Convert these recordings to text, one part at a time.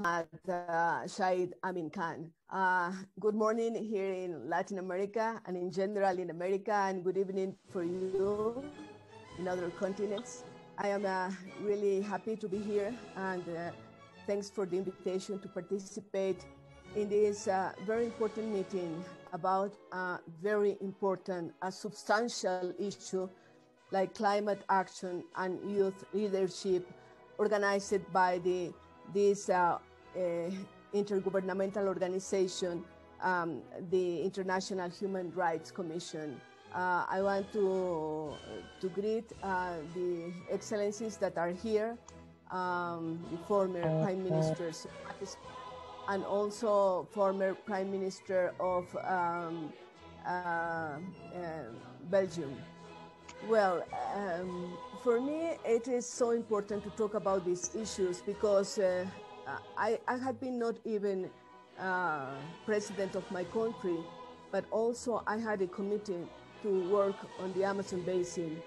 Shahid Amin Khan. Good morning here in Latin America and in general in America, and good evening for you in other continents. I am really happy to be here, and thanks for the invitation to participate in this very important meeting about a very important, a substantial issue like climate action and youth leadership, organized by this intergovernmental organization, the International Human Rights Commission. I want to greet the excellencies that are here, the former Prime Ministers, and also former Prime Minister of Belgium. Well, for me, it is so important to talk about these issues because I have been not even president of my country, but also I had a committee to work on the Amazon basin.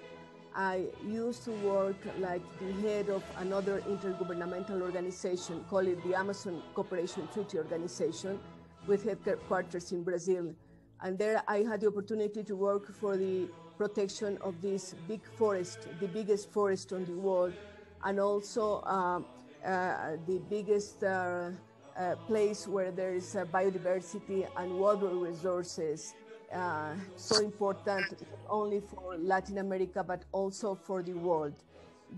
I used to work like the head of another intergovernmental organization called the Amazon Cooperation Treaty Organization with headquarters in Brazil. And there I had the opportunity to work for the protection of this big forest, the biggest forest on the world, and also the biggest place where there is biodiversity and water resources, so important not only for Latin America, but also for the world.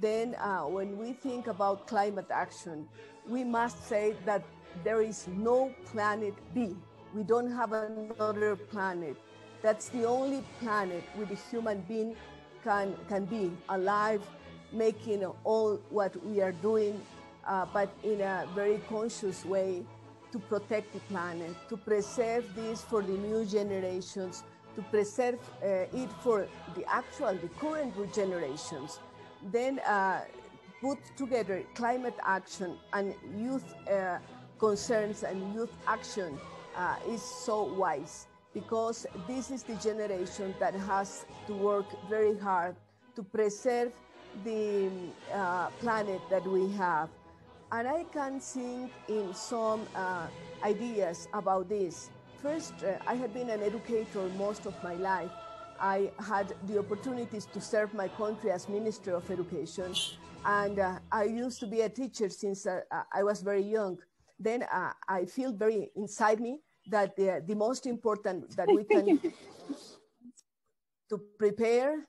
Then when we think about climate action, we must say that there is no planet B. We don't have another planet. That's the only planet where the human being can be alive, making all what we are doing, but in a very conscious way to protect the planet, to preserve this for the new generations, to preserve it for the current generations. Then put together climate action and youth concerns and youth action is so wise, because this is the generation that has to work very hard to preserve the planet that we have. And I can think in some ideas about this. First, I have been an educator most of my life. I had the opportunities to serve my country as Minister of Education, and I used to be a teacher since I was very young. Then I feel very inside me that the most important that we can to prepare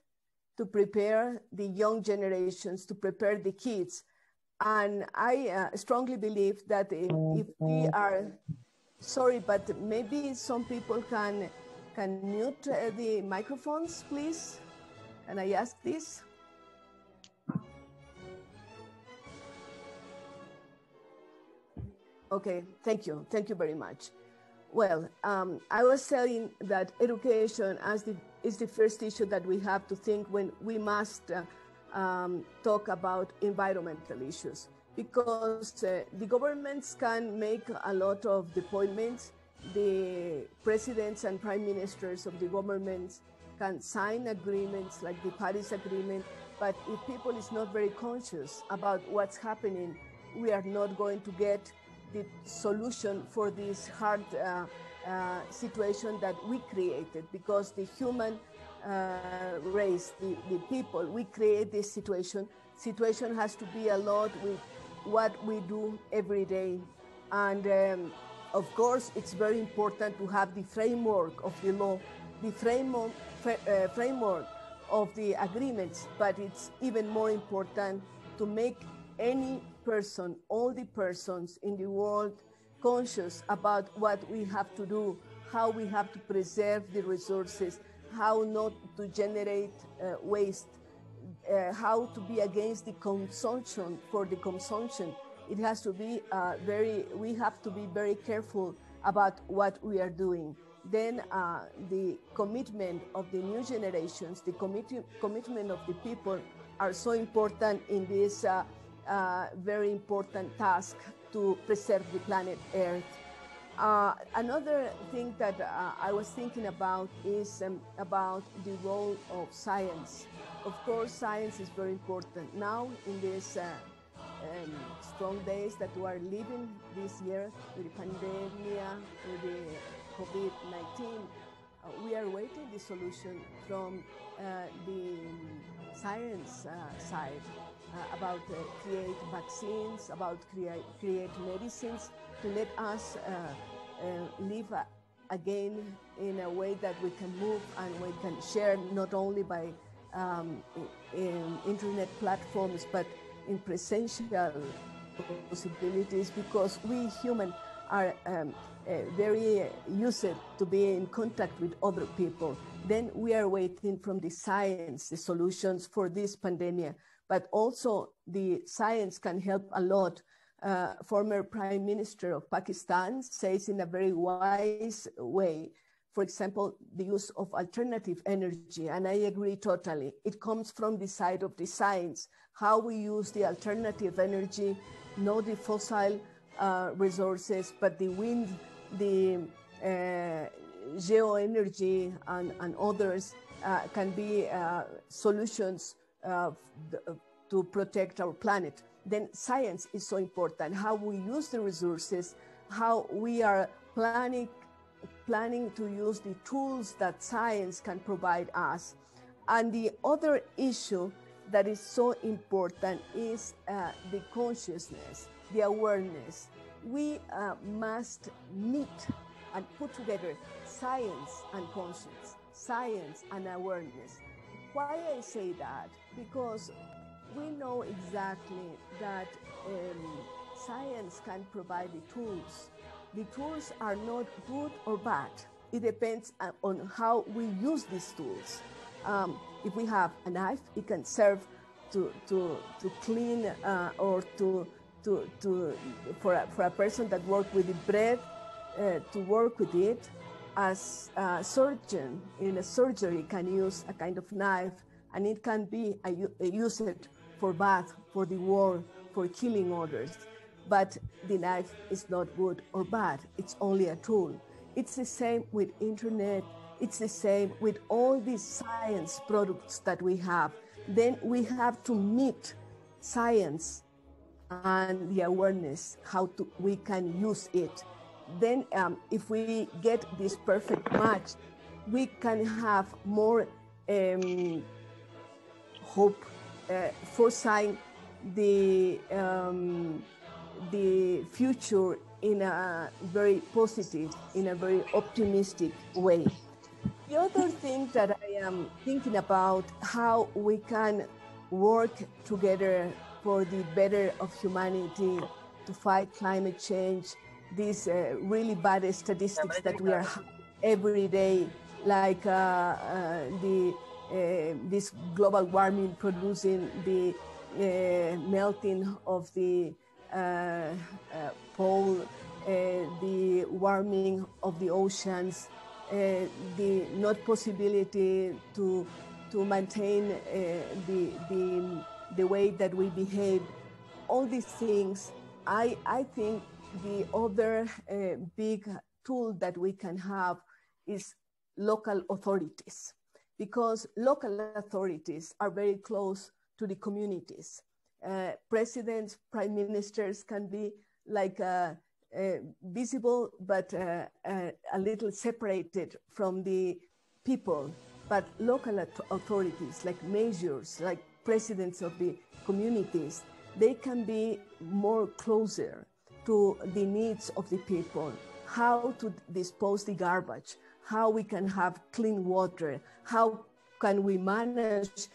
the young generations, to prepare the kids. And I strongly believe that if we are, sorry, but maybe some people can mute the microphones, please. Can I ask this? Okay, thank you very much. Well, I was saying that education is the first issue that we have to think when we must talk about environmental issues, because the governments can make a lot of appointments. The presidents and prime ministers of the governments can sign agreements like the Paris Agreement, but if people is not very conscious about what's happening, we are not going to get the solution for this hard situation that we created, because the human race, the people, we create this situation. Situation has to be a lot with what we do every day. And of course, it's very important to have the framework of the law, the framework of the agreements, but it's even more important to make any person, all the persons in the world, conscious about what we have to do, how we have to preserve the resources, how not to generate waste, how to be against the consumption for the consumption. It has to be we have to be very careful about what we are doing. Then the commitment of the new generations, the commitment of the people are so important in this very important task to preserve the planet Earth. Another thing that I was thinking about is about the role of science. Of course, science is very important. Now, in this strong days that we are living this year with the pandemic, with the COVID-19, we are waiting the solution from the science side about create vaccines, about create medicines to let us live again in a way that we can move and we can share not only by in internet platforms, but in presential possibilities, because we humans are very used to be in contact with other people. Then we are waiting from the science, the solutions for this pandemic, but also the science can help a lot. Former Prime Minister of Pakistan says in a very wise way, for example, the use of alternative energy, and I agree totally. It comes from the side of the science, how we use the alternative energy, not the fossil resources, but the wind, the geoenergy and others can be solutions to protect our planet. Then science is so important, how we use the resources, how we are planning to use the tools that science can provide us. And the other issue that is so important is the consciousness, the awareness. We must meet and put together science and conscience, science and awareness. Why I say that? Because we know exactly that science can provide the tools. The tools are not good or bad. It depends on how we use these tools. If we have a knife, it can serve to clean or for a person that works with the bread to work with it. As a surgeon in a surgery can use a kind of knife, and it can be used for bath, for the war, for killing others. But the knife is not good or bad. It's only a tool. It's the same with internet. It's the same with all these science products that we have. Then we have to meet science and the awareness, how we can use it. Then if we get this perfect match, we can have more hope, foreseeing the future in a very positive, in a very optimistic way. The other thing that I am thinking about, how we can work together for the better of humanity to fight climate change, these really bad statistics that we are every day, like this global warming producing the melting of the pole, the warming of the oceans, the not possibility to maintain the way that we behave. All these things, I think the other big tool that we can have is local authorities, because local authorities are very close to the communities. Presidents, prime ministers can be like visible, but a little separated from the people. But local authorities, like mayors, like presidents of the communities, they can be more closer to the needs of the people, how to dispose the garbage, how we can have clean water, how can we manage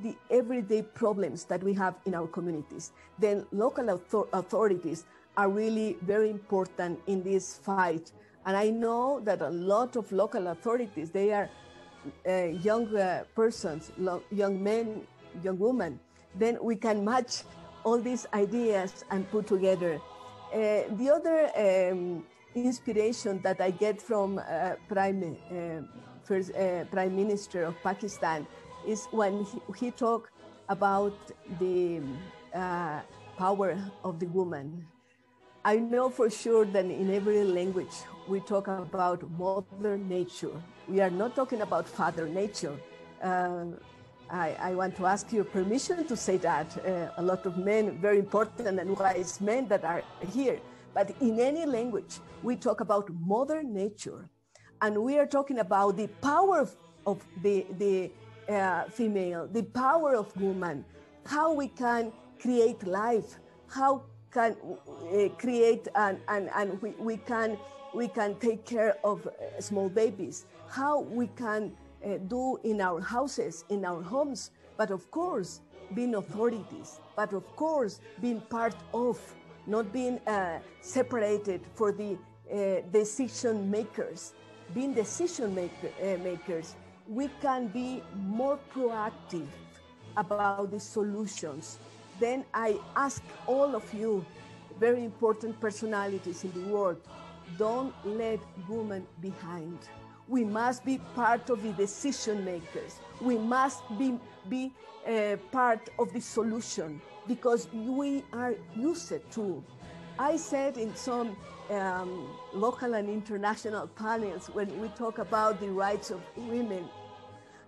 the everyday problems that we have in our communities. Then local authorities are really very important in this fight. And I know that a lot of local authorities, they are young persons, young men, young women. Then we can match all these ideas and put together. The other inspiration that I get from Prime Minister of Pakistan is when he talked about the power of the woman. I know for sure that in every language we talk about Mother Nature. We are not talking about Father Nature. I want to ask your permission to say that. A lot of men, very important and wise men that are here. But in any language, we talk about Mother Nature. And we are talking about the power of the female, the power of woman, how we can create life, how can create and we can take care of small babies, how we can do in our houses, in our homes, but of course being authorities, but of course being part of, not being separated for the decision makers. Being decision makers, we can be more proactive about the solutions. Then I ask all of you, very important personalities in the world, don't let women behind. We must be part of the decision makers. We must be part of the solution, because we are used to. I said in some local and international panels, when we talk about the rights of women,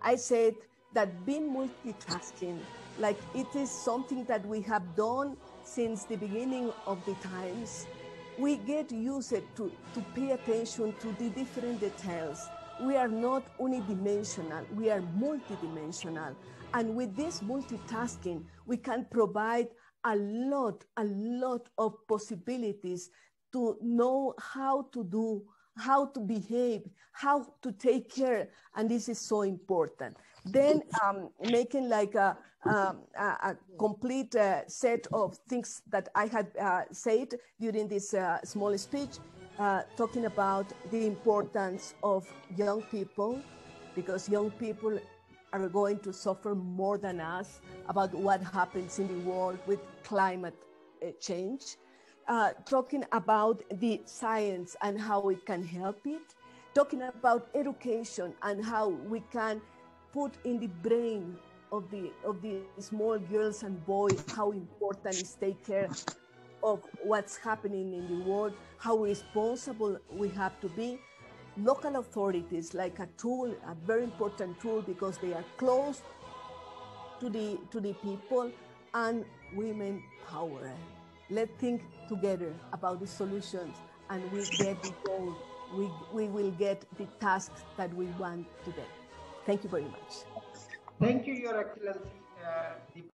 I said that being multitasking, like it is something that we have done since the beginning of the times, we get used to pay attention to the different details. We are not unidimensional, we are multidimensional. And with this multitasking, we can provide a lot of possibilities to know how to do, how to behave, how to take care, and this is so important. Then making like a complete set of things that I had said during this small speech, talking about the importance of young people, because young people are going to suffer more than us about what happens in the world with climate change. Talking about the science and how we can help it, talking about education and how we can put in the brain of the small girls and boys how important is take care of what's happening in the world, how responsible we have to be. Local authorities, like a tool, a very important tool, because they are close to the people, and women power. Let's think together about the solutions, and we get the goal. We will get the tasks that we want today. Thank you very much. Thank you, Your Excellency.